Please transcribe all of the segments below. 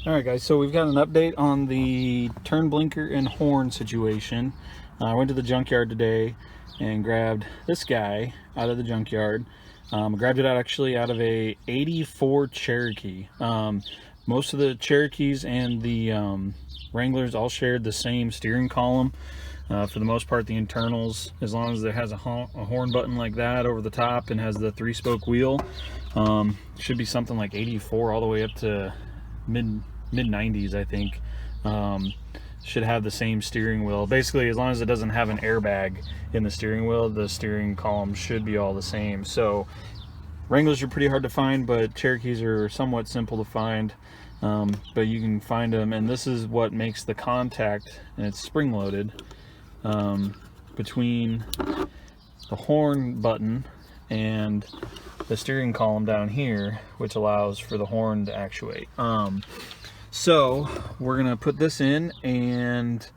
Alright guys, so we've got an update on the turn blinker and horn situation. I went to the junkyard today and grabbed this guy out of the junkyard. Grabbed it out actually out of a 84 Cherokee. Most of the Cherokees and the Wranglers all shared the same steering column. For the most part, the internals, as long as it has a horn button like that over the top and has the 3-spoke wheel, should be something like 84 all the way up to mid 90s, I think. Should have the same steering wheel. Basically, as long as it doesn't have an airbag in the steering wheel, the steering column should be all the same. So Wranglers are pretty hard to find, but Cherokees are somewhat simple to find. But you can find them, and this is what makes the contact, and it's spring loaded, between the horn button and the steering column down here, which allows for the horn to actuate. So we're gonna put this in, and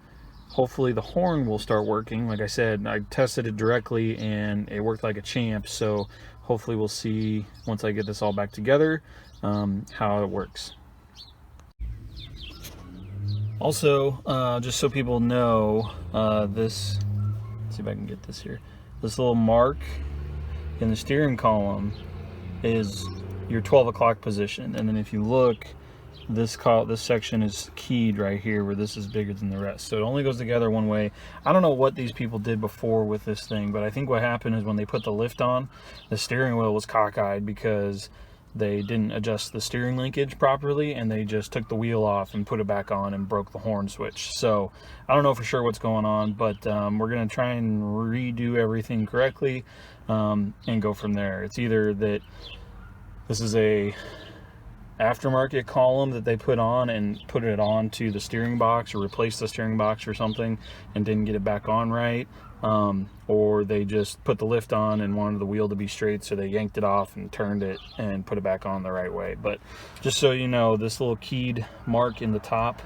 hopefully the horn will start working. Like I said, I tested it directly and it worked like a champ, so hopefully we'll see once I get this all back together how it works. Also, just so people know, this, let's see if I can get this here, this little mark in the steering column is your 12 o'clock position, and then if you look, this section is keyed right here where this is bigger than the rest, so it only goes together one way. I don't know what these people did before with this thing, but I think what happened is when they put the lift on, the steering wheel was cockeyed because they didn't adjust the steering linkage properly, and they just took the wheel off and put it back on and broke the horn switch. So I don't know for sure what's going on, but we're gonna try and redo everything correctly and go from there. It's either that this is a aftermarket column that they put on and put it on to the steering box, or replaced the steering box or something and didn't get it back on right, or they just put the lift on and wanted the wheel to be straight, so they yanked it off and turned it and put it back on the right way. But just so you know, this little keyed mark in the top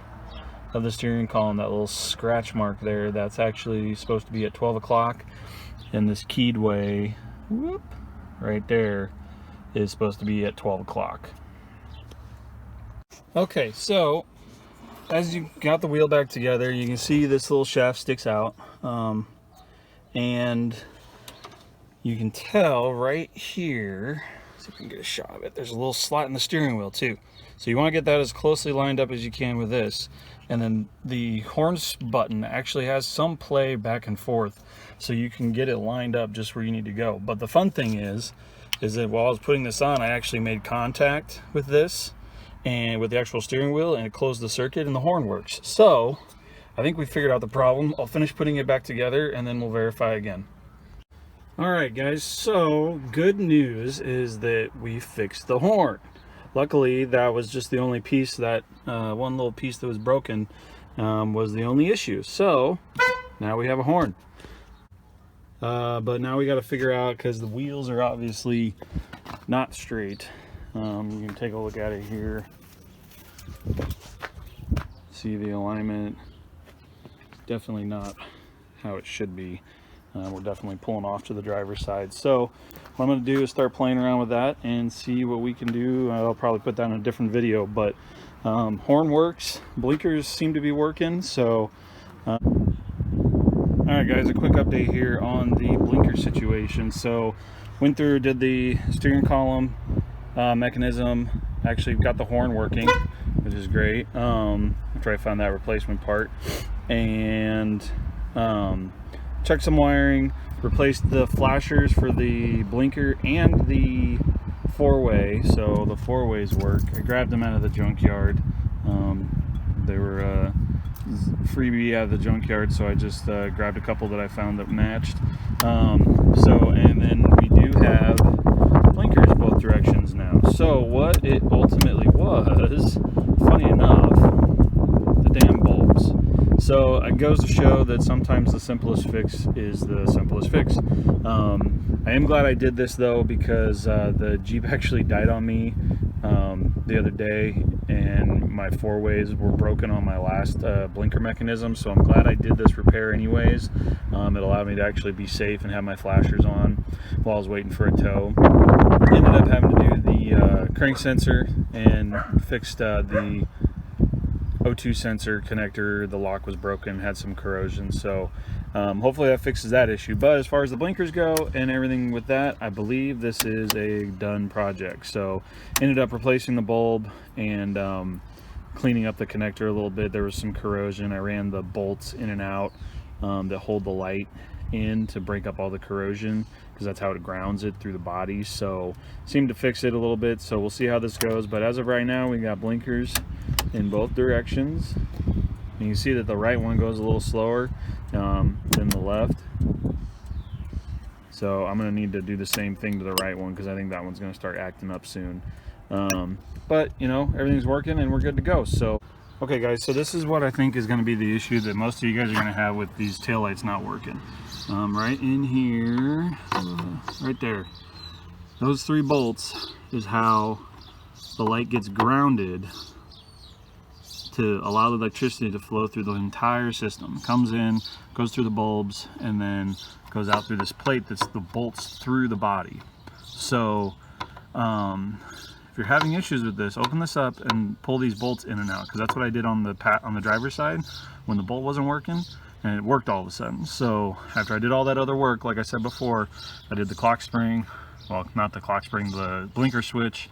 of the steering column, that little scratch mark there, that's actually supposed to be at 12 o'clock, and this keyed way, whoop, right there, is supposed to be at 12 o'clock. Okay, so as you got the wheel back together, you can see this little shaft sticks out, and you can tell right here, see if we can get a shot of it, there's a little slot in the steering wheel too. So you want to get that as closely lined up as you can with this. And then the horns button actually has some play back and forth, so you can get it lined up just where you need to go. But the fun thing is that while I was putting this on, I actually made contact with this and with the actual steering wheel, and it closed the circuit and the horn works. So I think we figured out the problem. I'll finish putting it back together and then we'll verify again. All right guys, so good news is that we fixed the horn. Luckily that was just the only piece, that one little piece that was broken was the only issue. So now we have a horn. But now we got to figure out, because the wheels are obviously not straight. You can take a look at it here. See the alignment, definitely not how it should be. We're definitely pulling off to the driver's side. So what I'm going to do is start playing around with that and see what we can do. I'll probably put that in a different video, but horn works, blinkers seem to be working. So all right guys, a quick update here on the blinker situation. So went through, did the steering column mechanism, actually got the horn working, which is great, after I found that replacement part, and checked some wiring, replaced the flashers for the blinker and the four-way, so the four-ways work. I grabbed them out of the junkyard. They were freebie out of the junkyard, so I just grabbed a couple that I found that matched. And then we do have blinkers both directions now. So what it ultimately was, funny enough, the damn bulbs. So it goes to show that sometimes the simplest fix is the simplest fix. I am glad I did this though, because the Jeep actually died on me the other day, and my four-ways were broken on my last blinker mechanism, so I'm glad I did this repair anyways. It allowed me to actually be safe and have my flashers on while I was waiting for a tow. Ended up having to do the crank sensor and fixed the O2 sensor connector, the lock was broken, had some corrosion, so hopefully that fixes that issue. But as far as the blinkers go and everything with that, I believe this is a done project. So ended up replacing the bulb and cleaning up the connector a little bit. There was some corrosion. I ran the bolts in and out that hold the light in to break up all the corrosion, because that's how it grounds it through the body. So seemed to fix it a little bit, so we'll see how this goes. But as of right now, we got blinkers in both directions, and you can see that the right one goes a little slower than the left. So I'm going to need to do the same thing to the right one, because I think that one's going to start acting up soon. But you know, everything's working and we're good to go. So okay guys, so this is what I think is going to be the issue that most of you guys are going to have with these taillights not working. Right in here, right there, those 3 bolts is how the light gets grounded to allow the electricity to flow through the entire system. Comes in, goes through the bulbs, and then goes out through this plate that's the bolts through the body. So if you're having issues with this, open this up and pull these bolts in and out, because that's what I did on the driver's side when the bolt wasn't working, and it worked all of a sudden. So after I did all that other work, like I said before, I did the clock spring, well, not the clock spring, the blinker switch,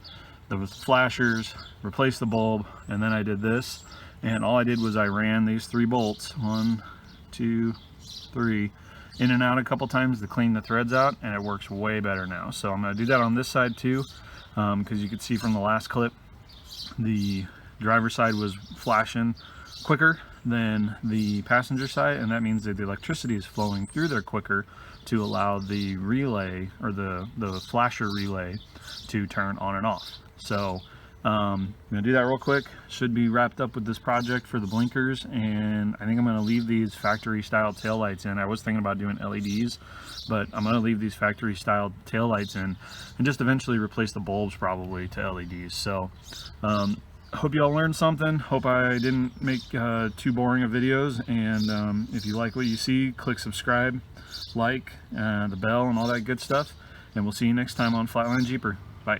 the flashers, replaced the bulb, and then I did this. And all I did was I ran these 3 bolts, 1, 2, 3, in and out a couple times to clean the threads out, and it works way better now. So I'm going to do that on this side too, because you could see from the last clip, the driver's side was flashing quicker than the passenger side, and that means that the electricity is flowing through there quicker to allow the relay, or the flasher relay, to turn on and off. So I'm gonna do that real quick. Should be wrapped up with this project for the blinkers, and I think I'm gonna leave these factory style taillights in. I was thinking about doing LEDs, but I'm gonna leave these factory style taillights in and just eventually replace the bulbs probably to LEDs. So hope you all learned something. Hope I didn't make too boring of videos, and if you like what you see, click subscribe, like, the bell, and all that good stuff, and we'll see you next time on Flatline Jeeper. Bye.